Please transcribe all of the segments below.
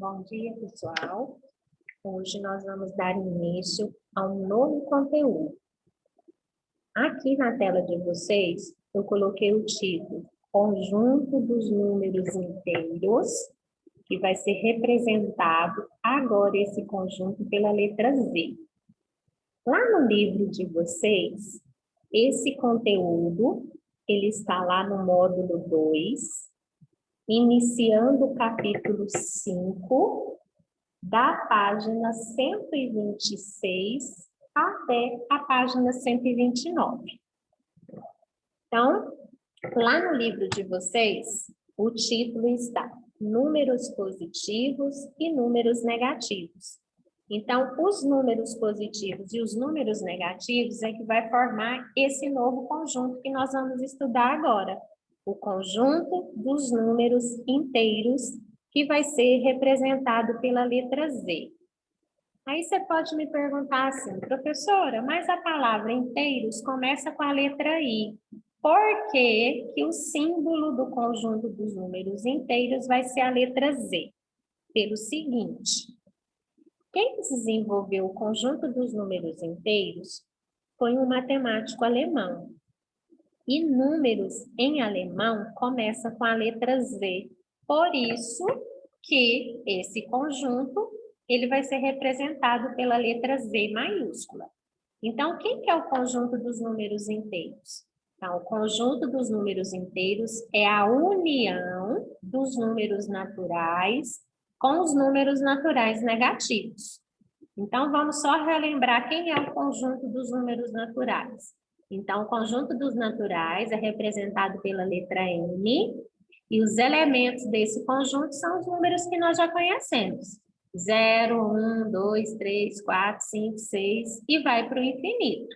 Bom dia, pessoal. Hoje nós vamos dar início a um novo conteúdo. Aqui na tela de vocês, eu coloquei o título Conjunto dos números inteiros, que vai ser representado agora esse conjunto pela letra Z. Lá no livro de vocês, esse conteúdo, ele está lá no módulo 2, iniciando o capítulo 5, da página 126 até a página 129. Então, lá no livro de vocês, o título está Números Positivos e Números Negativos. Então, os números positivos e os números negativos é que vai formar esse novo conjunto que nós vamos estudar agora. O conjunto dos números inteiros, que vai ser representado pela letra Z. Aí você pode me perguntar assim, professora, mas a palavra inteiros começa com a letra I. Por que que o símbolo do conjunto dos números inteiros vai ser a letra Z? Pelo seguinte, quem desenvolveu o conjunto dos números inteiros foi um matemático alemão. E números em alemão começam com a letra Z. Por isso que esse conjunto ele vai ser representado pela letra Z maiúscula. Então, quem que é o conjunto dos números inteiros? Então, o conjunto dos números inteiros é a união dos números naturais com os números naturais negativos. Então, vamos só relembrar quem é o conjunto dos números naturais. Então, o conjunto dos naturais é representado pela letra N, e os elementos desse conjunto são os números que nós já conhecemos. 0, 1, 2, 3, 4, 5, 6 e vai para o infinito.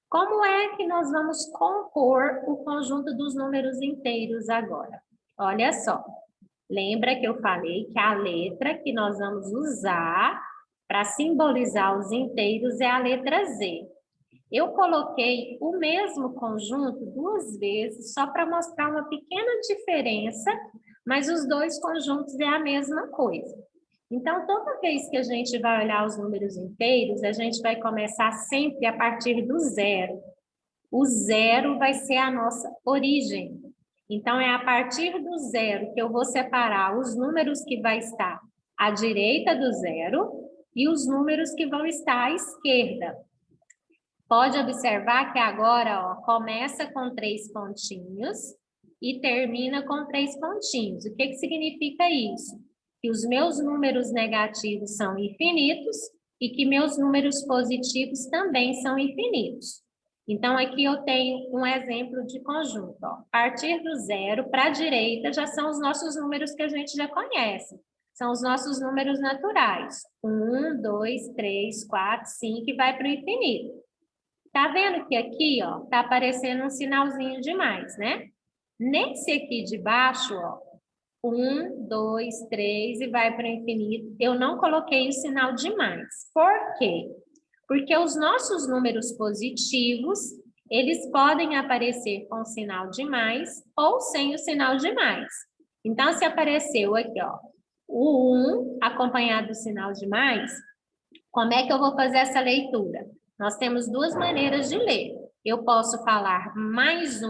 Como é que nós vamos compor o conjunto dos números inteiros agora? Olha só, lembra que eu falei que a letra que nós vamos usar para simbolizar os inteiros é a letra Z. Eu coloquei o mesmo conjunto 2 vezes, só para mostrar uma pequena diferença, mas os dois conjuntos é a mesma coisa. Então, toda vez que a gente vai olhar os números inteiros, a gente vai começar sempre a partir do 0. O 0 vai ser a nossa origem. Então, é a partir do 0 que eu vou separar os números que vai estar à direita do 0 e os números que vão estar à esquerda. Pode observar que agora, ó, começa com 3 pontinhos e termina com 3 pontinhos. O que significa isso? Que os meus números negativos são infinitos e que meus números positivos também são infinitos. Então, aqui eu tenho um exemplo de conjunto. Ó. A partir do 0 para a direita já são os nossos números que a gente já conhece. São os nossos números naturais. 1, 2, 3, 4, 5 e vai para o infinito. Tá vendo que aqui, ó, tá aparecendo um sinalzinho de mais, né? Nesse aqui de baixo, ó, 1, 2, 3 e vai para o infinito, eu não coloquei o sinal de mais. Por quê? Porque os nossos números positivos, eles podem aparecer com o sinal de mais ou sem o sinal de mais. Então, se apareceu aqui, ó, o 1 acompanhado do sinal de mais, como é que eu vou fazer essa leitura? Nós temos duas maneiras de ler. Eu posso falar mais 1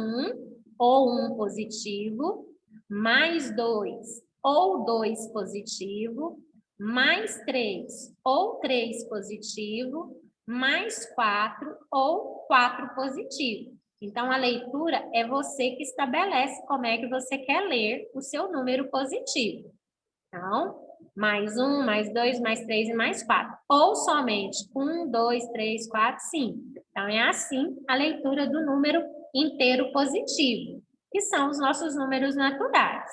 ou 1 positivo, mais 2 ou 2 positivo, mais 3 ou 3 positivo, mais 4 ou 4 positivo. Então, a leitura é você que estabelece como é que você quer ler o seu número positivo. Então, mais 1, mais 2, mais 3 e mais 4. Ou somente 1, 2, 3, 4, 5. Então, é assim a leitura do número inteiro positivo, que são os nossos números naturais.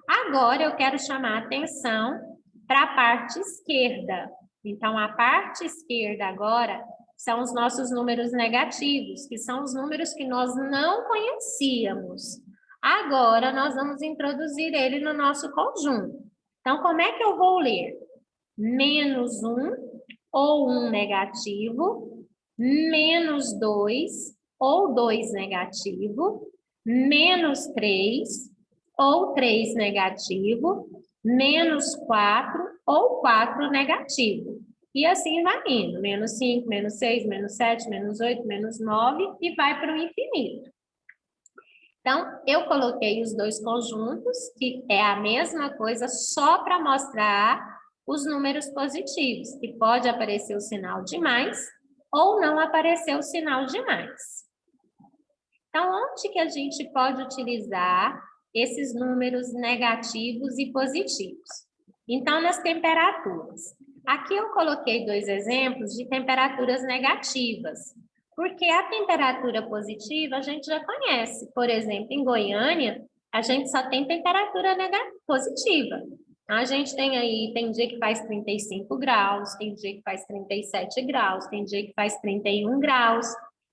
Agora, eu quero chamar a atenção para a parte esquerda. Então, a parte esquerda agora são os nossos números negativos, que são os números que nós não conhecíamos. Agora, nós vamos introduzir ele no nosso conjunto. Então, como é que eu vou ler? Menos 1 ou 1 negativo, menos 2 ou 2 negativo, menos 3 ou 3 negativo, menos 4 ou 4 negativo. E assim vai indo, menos 5, menos 6, menos 7, menos 8, menos 9 e vai para o infinito. Então, eu coloquei os dois conjuntos, que é a mesma coisa, só para mostrar os números positivos, que pode aparecer o sinal de mais ou não aparecer o sinal de mais. Então, onde que a gente pode utilizar esses números negativos e positivos? Então, nas temperaturas. Aqui eu coloquei dois exemplos de temperaturas negativas, porque a temperatura positiva a gente já conhece. Por exemplo, em Goiânia, a gente só tem temperatura positiva. A gente tem aí, tem dia que faz 35 graus, tem dia que faz 37 graus, tem dia que faz 31 graus.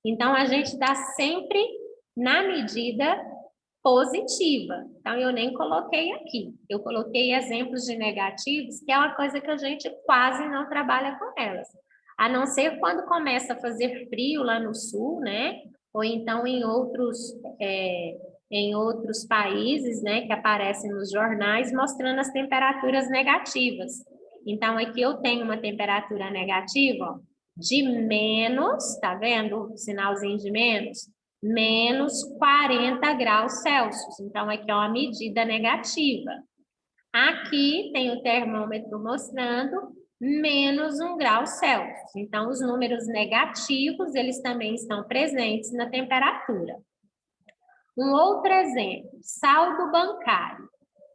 Então, a gente está sempre na medida positiva. Então, eu nem coloquei aqui. Eu coloquei exemplos de negativos, que é uma coisa que a gente quase não trabalha com elas. A não ser quando começa a fazer frio lá no sul, né? Ou então em outros países, né? Que aparecem nos jornais mostrando as temperaturas negativas. Então, aqui eu tenho uma temperatura negativa, ó, de menos, tá vendo o sinalzinho de menos? Menos 40 graus Celsius. Então, aqui é uma medida negativa. Aqui tem o termômetro mostrando menos 1 grau Celsius. Então, os números negativos, eles também estão presentes na temperatura. Um outro exemplo, saldo bancário. O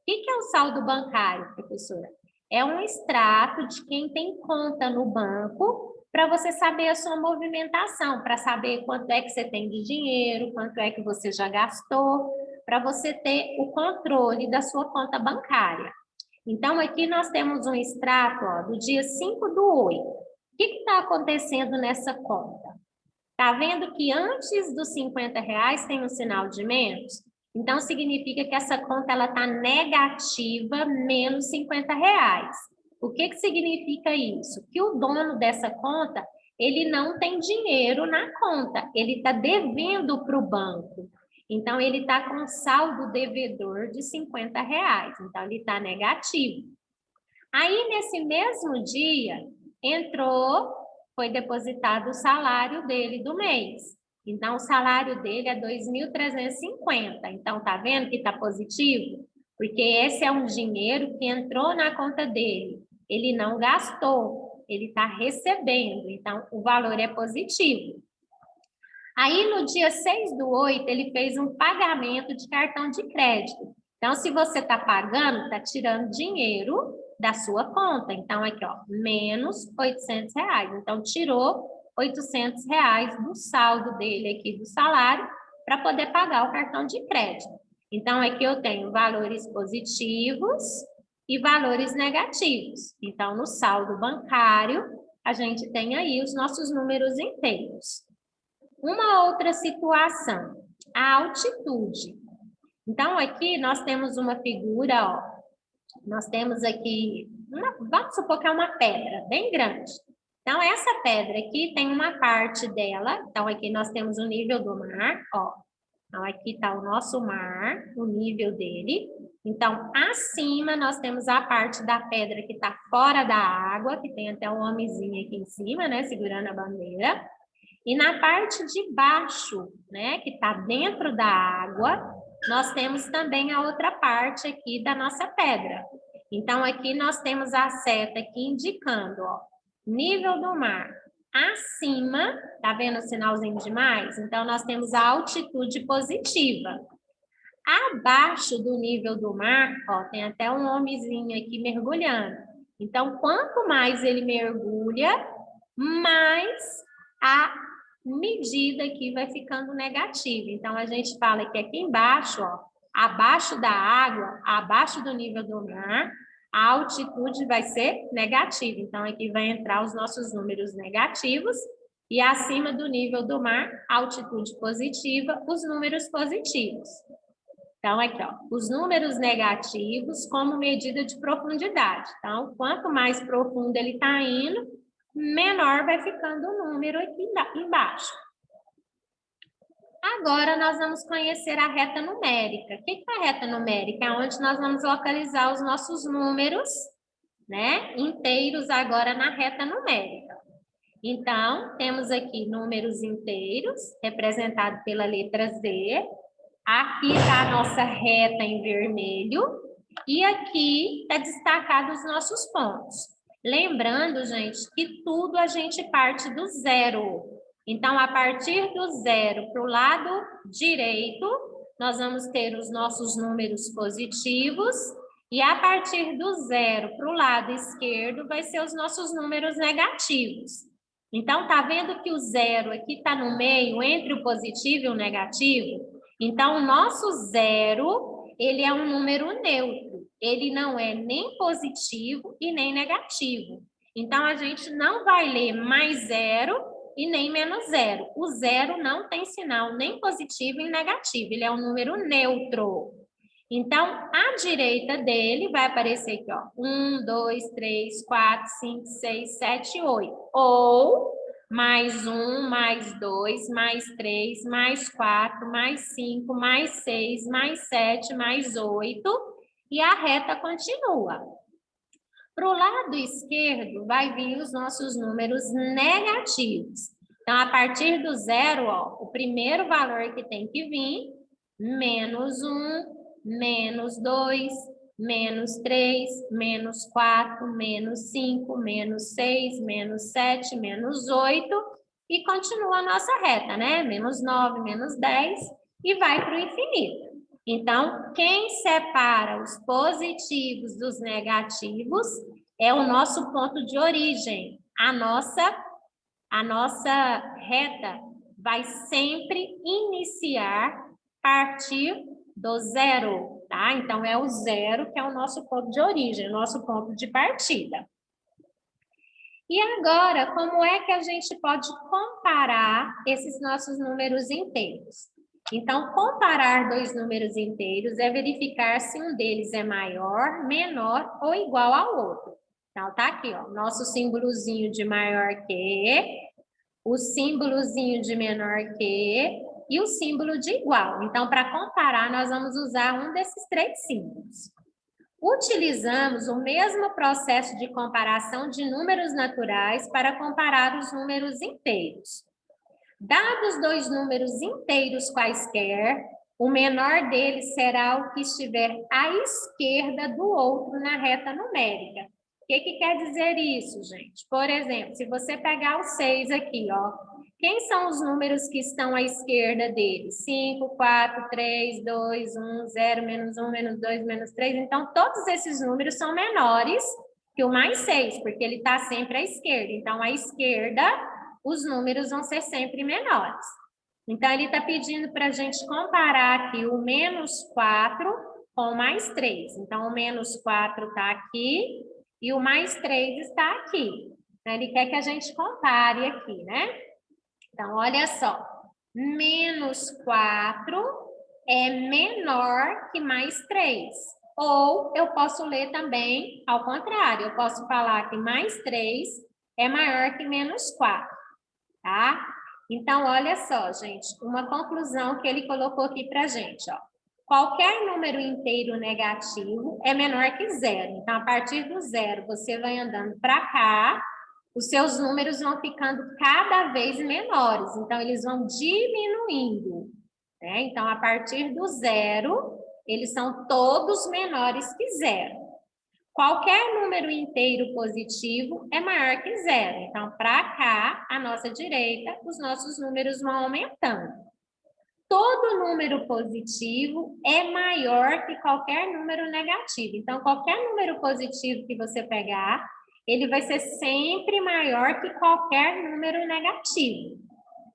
que é o saldo bancário, professora? É um extrato de quem tem conta no banco para você saber a sua movimentação, para saber quanto é que você tem de dinheiro, quanto é que você já gastou, para você ter o controle da sua conta bancária. Então, aqui nós temos um extrato, ó, do dia 5/8. O que está acontecendo nessa conta? Está vendo que antes dos R$50 tem um sinal de menos? Então, significa que essa conta está negativa, menos R$50. O que significa isso? Que o dono dessa conta, ele não tem dinheiro na conta, ele está devendo para o banco. Então, ele está com saldo devedor de R$50. Então, ele está negativo. Aí, nesse mesmo dia, foi depositado o salário dele do mês. Então, o salário dele é 2.350. Então, tá vendo que está positivo? Porque esse é um dinheiro que entrou na conta dele. Ele não gastou, ele está recebendo. Então, o valor é positivo. Aí, no dia 6/8, ele fez um pagamento de cartão de crédito. Então, se você está pagando, está tirando dinheiro da sua conta. Então, aqui, ó, menos R$800. Então, tirou R$800 do saldo dele aqui do salário para poder pagar o cartão de crédito. Então, aqui eu tenho valores positivos e valores negativos. Então, no saldo bancário, a gente tem aí os nossos números inteiros. Uma outra situação, a altitude. Então, aqui nós temos uma figura, ó. Nós temos aqui, vamos supor que é uma pedra bem grande. Então, essa pedra aqui tem uma parte dela. Então, aqui nós temos o nível do mar, ó. Então, aqui está o nosso mar, o nível dele. Então, acima nós temos a parte da pedra que está fora da água, que tem até um homenzinho aqui em cima, né, segurando a bandeira. E na parte de baixo, né, que está dentro da água, nós temos também a outra parte aqui da nossa pedra. Então, aqui nós temos a seta aqui indicando, ó, nível do mar acima, tá vendo o sinalzinho de mais? Então, nós temos a altitude positiva. Abaixo do nível do mar, ó, tem até um homenzinho aqui mergulhando. Então, quanto mais ele mergulha, mais a medida aqui vai ficando negativa. Então, a gente fala que aqui embaixo, ó, abaixo da água, abaixo do nível do mar, a altitude vai ser negativa. Então, aqui vai entrar os nossos números negativos e acima do nível do mar, altitude positiva, os números positivos. Então, aqui, ó, os números negativos como medida de profundidade. Então, quanto mais profundo ele está indo, menor vai ficando o número aqui embaixo. Agora, nós vamos conhecer a reta numérica. O que é a reta numérica? É onde nós vamos localizar os nossos números, né, inteiros agora na reta numérica. Então, temos aqui números inteiros, representado pela letra Z. Aqui está a nossa reta em vermelho. E aqui está destacado os nossos pontos. Lembrando, gente, que tudo a gente parte do zero. Então, a partir do zero para o lado direito, nós vamos ter os nossos números positivos. E a partir do zero para o lado esquerdo, vai ser os nossos números negativos. Então, tá vendo que o zero aqui está no meio, entre o positivo e o negativo? Então, o nosso zero, ele é um número neutro. Ele não é nem positivo e nem negativo. Então, a gente não vai ler mais zero e nem menos zero. O zero não tem sinal nem positivo nem negativo. Ele é um número neutro. Então, à direita dele vai aparecer aqui, ó, 1, 2, 3, 4, 5, 6, 7, 8. Ou mais 1, mais 2, mais 3, mais 4, mais 5, mais 6, mais 7, mais 8. E a reta continua. Para o lado esquerdo, vai vir os nossos números negativos. Então, a partir do zero, ó, o primeiro valor que tem que vir, menos 1, menos 2, menos 3, menos 4, menos 5, menos 6, menos 7, menos 8, e continua a nossa reta, né? Menos 9, menos 10, e vai para o infinito. Então, quem separa os positivos dos negativos é o nosso ponto de origem. A nossa reta vai sempre iniciar partir do zero, tá? Então, é o zero que é o nosso ponto de origem, o nosso ponto de partida. E agora, como é que a gente pode comparar esses nossos números inteiros? Então, comparar dois números inteiros é verificar se um deles é maior, menor ou igual ao outro. Então, tá aqui, ó, nosso símbolozinho de maior que, o símbolozinho de menor que e o símbolo de igual. Então, para comparar, nós vamos usar um desses três símbolos. Utilizamos o mesmo processo de comparação de números naturais para comparar os números inteiros. Dados dois números inteiros quaisquer, o menor deles será o que estiver à esquerda do outro na reta numérica. O que quer dizer isso, gente? Por exemplo, se você pegar o 6 aqui, ó, quem são os números que estão à esquerda dele? 5, 4, 3, 2, 1, 0, menos 1, menos 2, menos 3. Então, todos esses números são menores que o mais 6, porque ele está sempre à esquerda. Então, à esquerda, os números vão ser sempre menores. Então, ele está pedindo para a gente comparar aqui o menos 4 com o mais 3. Então, o menos 4 está aqui e o mais 3 está aqui. Então, ele quer que a gente compare aqui, né? Então, olha só. Menos 4 é menor que mais 3. Ou eu posso ler também ao contrário. Eu posso falar que mais 3 é maior que menos 4. Tá? Então, olha só, gente, uma conclusão que ele colocou aqui para a gente, ó. Qualquer número inteiro negativo é menor que zero. Então, a partir do zero, você vai andando para cá, os seus números vão ficando cada vez menores. Então, eles vão diminuindo, né? Então, a partir do zero, eles são todos menores que zero. Qualquer número inteiro positivo é maior que zero. Então, para cá, à nossa direita, os nossos números vão aumentando. Todo número positivo é maior que qualquer número negativo. Então, qualquer número positivo que você pegar, ele vai ser sempre maior que qualquer número negativo.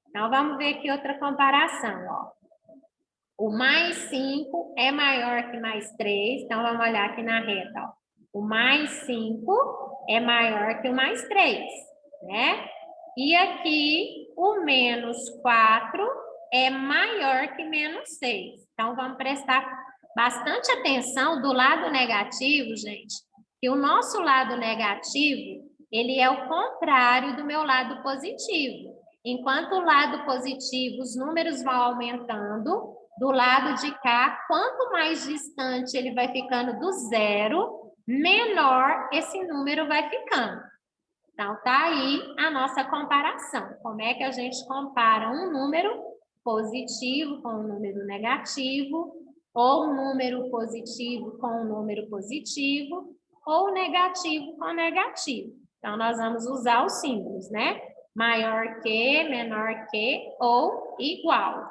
Então, vamos ver aqui outra comparação, ó. O mais 5 é maior que mais 3. Então, vamos olhar aqui na reta, ó. O mais 5 é maior que o mais 3, né? E aqui, o menos 4 é maior que menos 6. Então, vamos prestar bastante atenção do lado negativo, gente, que o nosso lado negativo, ele é o contrário do meu lado positivo. Enquanto o lado positivo, os números vão aumentando, do lado de cá, quanto mais distante ele vai ficando do zero, menor esse número vai ficando. Então, tá aí a nossa comparação. Como é que a gente compara um número positivo com um número negativo, ou um número positivo com um número positivo, ou negativo com negativo. Então, nós vamos usar os símbolos, né? Maior que, menor que ou igual.